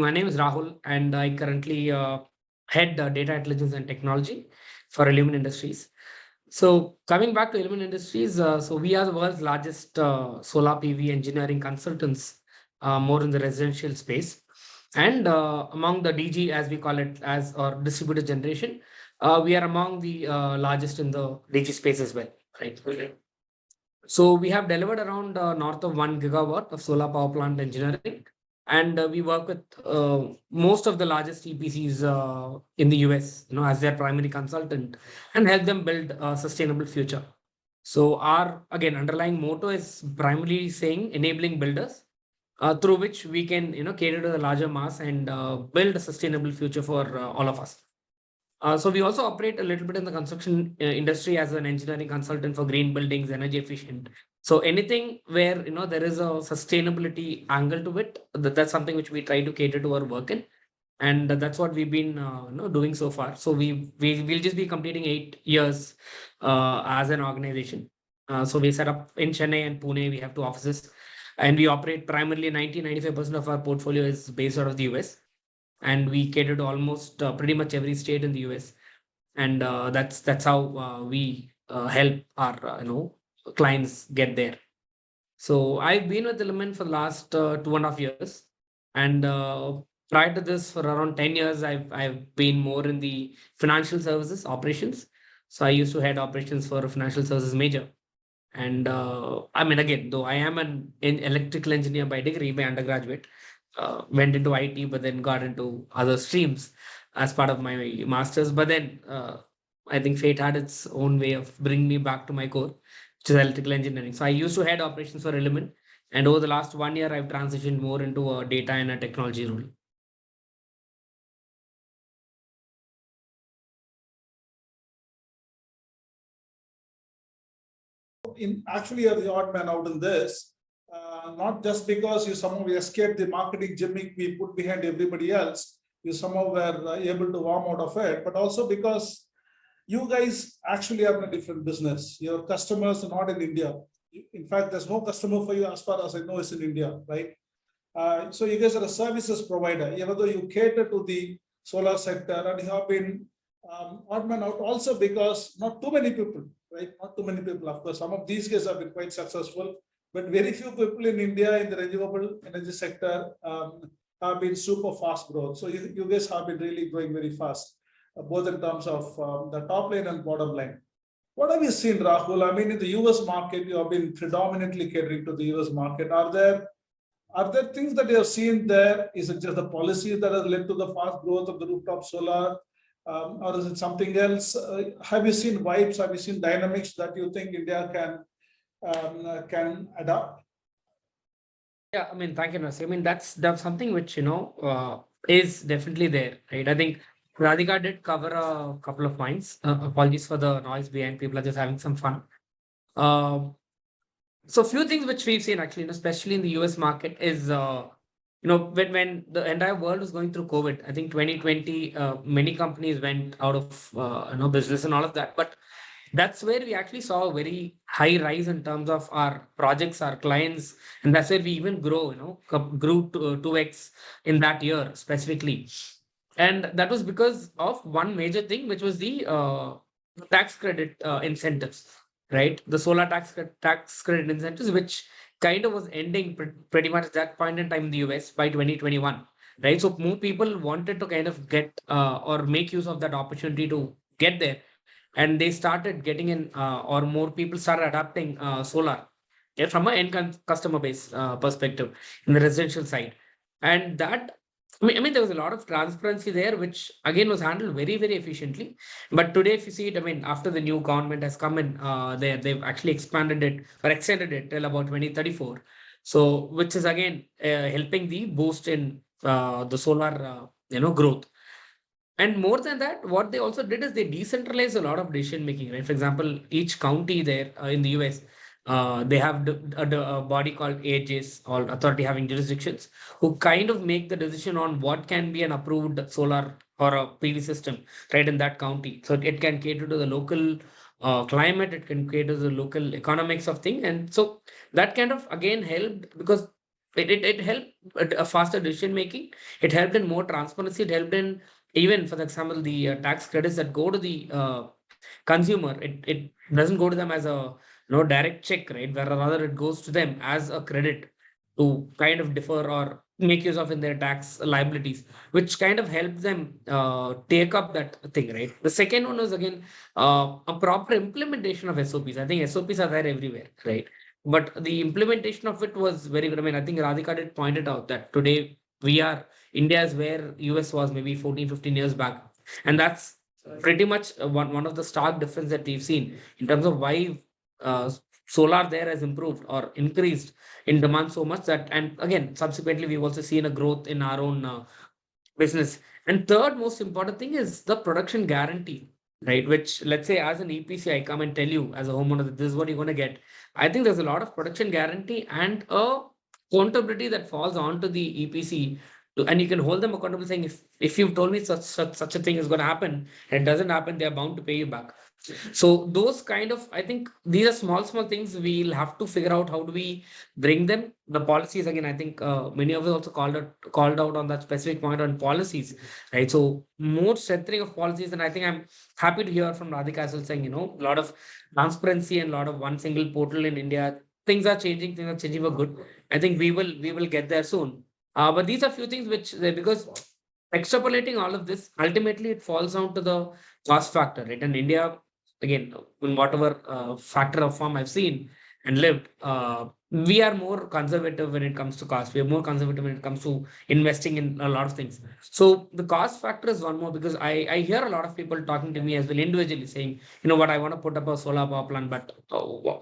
my name is Rahul, and I currently head data intelligence and technology for Illumin Industries. So, coming back to Illumin Industries, so we are the world's largest solar PV engineering consultants, more in the residential space, and among the DG, as we call it, as or distributed generation, we are among the largest in the DG space as well, right? Okay. So we have delivered around north of 1 gigawatt of solar power plant engineering, and we work with most of the largest EPCs in the US, as their primary consultant, and help them build a sustainable future. So our again underlying motto is primarily saying enabling builders, through which we can cater to the larger mass and build a sustainable future for all of us. So we also operate a little bit in the construction industry as an engineering consultant for green buildings, energy efficient. So anything where there is a sustainability angle to it, that's something which we try to cater to our work in, and that's what we've been doing so far. So we will just be completing 8 years as an organization. So we set up in Chennai and Pune. We have two offices, and we operate primarily 90-95% of our portfolio is based out of the US, and we cater to almost pretty much every state in the US, and that's how we help our clients get there. So I've been with Element for the last 2.5 years, and prior to this, for around 10 years, I've been more in the financial services operations. So I used to head operations for a financial services major, and I mean, again, though I am an electrical engineer by degree, by undergraduate, went into IT, but then got into other streams as part of my master's. But then I think fate had its own way of bringing me back to my core, which is electrical engineering. So I used to head operations for Element. And over the last 1 year, I've transitioned more into a data and a technology role. Actually, you're the odd man out in this. Not just because you somehow escaped the marketing gimmick we put behind everybody else, you somehow were able to warm out of it, but also because you guys actually are in a different business. Your customers are not in India. In fact, there's no customer for you as far as I know is in India, right? So you guys are a services provider, even though you cater to the solar sector, and you have been odd man out also because not too many people, right? Not too many people. Of course, some of these guys have been quite successful, but very few people in India in the renewable energy sector have been super fast growth. So you guys have been really growing very fast, both in terms of the top line and bottom line. What have you seen, Rahul? I mean, in the US market, you have been predominantly catering to the US market. Are there things that you have seen there? Is it just the policies that have led to the fast growth of the rooftop solar? Or is it something else? Have you seen vibes? Have you seen dynamics that you think India can adapt? Yeah, I mean, thank you, Nasi. I mean, that's something which is definitely there, right? I think Radhika did cover a couple of points. Apologies for the noise behind. People are just having some fun. Uh, so few things which we've seen actually, especially in the US market, is when the entire world was going through COVID. I think 2020, many companies went out of business and all of that, but that's where we actually saw a very high rise in terms of our projects, our clients, and that's where we even grew to 2x in that year specifically. And that was because of one major thing, which was the tax credit incentives, right? The solar tax credit incentives, which kind of was ending pretty much at that point in time in the US by 2021, right? So more people wanted to kind of get or make use of that opportunity to get there, and they started getting in, or more people started adapting solar, yeah, from an customer base perspective in the residential side. And that, I mean, there was a lot of transparency there, which again was handled very, very efficiently. But today, if you see it, I mean, after the new government has come in, they've actually expanded it or extended it till about 2034. So, which is again helping the boost in the solar, growth. And more than that, what they also did is they decentralized a lot of decision making, right? For example, each county there in the US, they have a body called AHJs, or authority having jurisdictions, who kind of make the decision on what can be an approved solar or a PV system, right, in that county. So it can cater to the local climate, it can cater to the local economics of things. And so that kind of again helped because it helped a faster decision making. It helped in more transparency. It helped in, even for example, the tax credits that go to the consumer. It doesn't go to them as a no direct check, right? Where rather it goes to them as a credit to kind of defer or make use of in their tax liabilities, which kind of helps them take up that thing, right? The second one was again a proper implementation of SOPs. I think SOPs are there everywhere, right? But the implementation of it was very good. I mean, I think Radhika did point it out that today India is where US was maybe 14, 15 years back. And that's pretty much one of the stark difference that we've seen in terms of why uh, solar there has improved or increased in demand so much that, and again, subsequently, we've also seen a growth in our own business. And third most important thing is the production guarantee, right? Which, let's say, as an EPC, I come and tell you as a homeowner that this is what you're going to get. I think there's a lot of production guarantee and a accountability that falls onto the EPC. And you can hold them accountable, saying if you've told me such a thing is going to happen and it doesn't happen, they're bound to pay you back. So those kind of, I think these are small things we'll have to figure out how do we bring them. The policies again, I think many of us also called out on that specific point on policies, right? So more strengthening of policies, and I think I'm happy to hear from Radhika as well saying, a lot of transparency and a lot of one single portal in India. Things are changing for good. I think we will get there soon. But these are few things which because extrapolating all of this, ultimately it falls down to the cost factor, right? And India, again, in whatever factor of form I've seen and lived, we are more conservative when it comes to cost. We are more conservative when it comes to investing in a lot of things. So the cost factor is one more because I hear a lot of people talking to me as well individually saying, what, I want to put up a solar power plant, but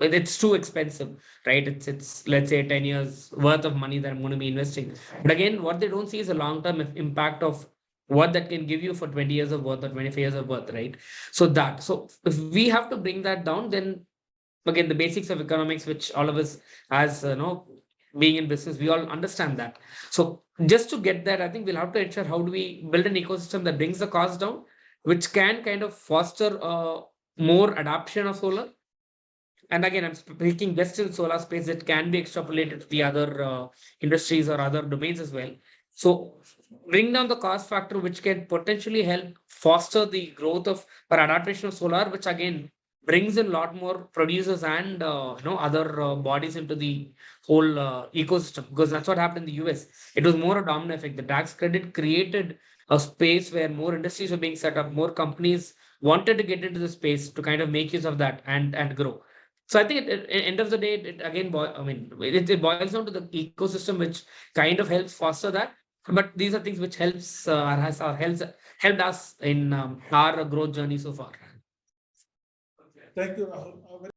it's too expensive, right? It's let's say 10 years worth of money that I'm going to be investing. But again, what they don't see is a long term impact of what that can give you for 20 years of worth or 25 years of worth, right? So if we have to bring that down, then again, the basics of economics, which all of us, as being in business, we all understand that. So just to get that, I think we'll have to ensure how do we build an ecosystem that brings the cost down, which can kind of foster more adoption of solar. And again, I'm speaking just in solar space, it can be extrapolated to the other industries or other domains as well. So bring down the cost factor, which can potentially help foster the growth of or adaptation of solar, which again brings in a lot more producers and other bodies into the whole ecosystem, because that's what happened in the US. It was more a domino effect. The tax credit created a space where more industries were being set up, more companies wanted to get into the space to kind of make use of that and grow. So I think at end of the day, it again, it boils down to the ecosystem, which kind of helps foster that. But these are things which helped us in our growth journey so far. Thank you, Rahul.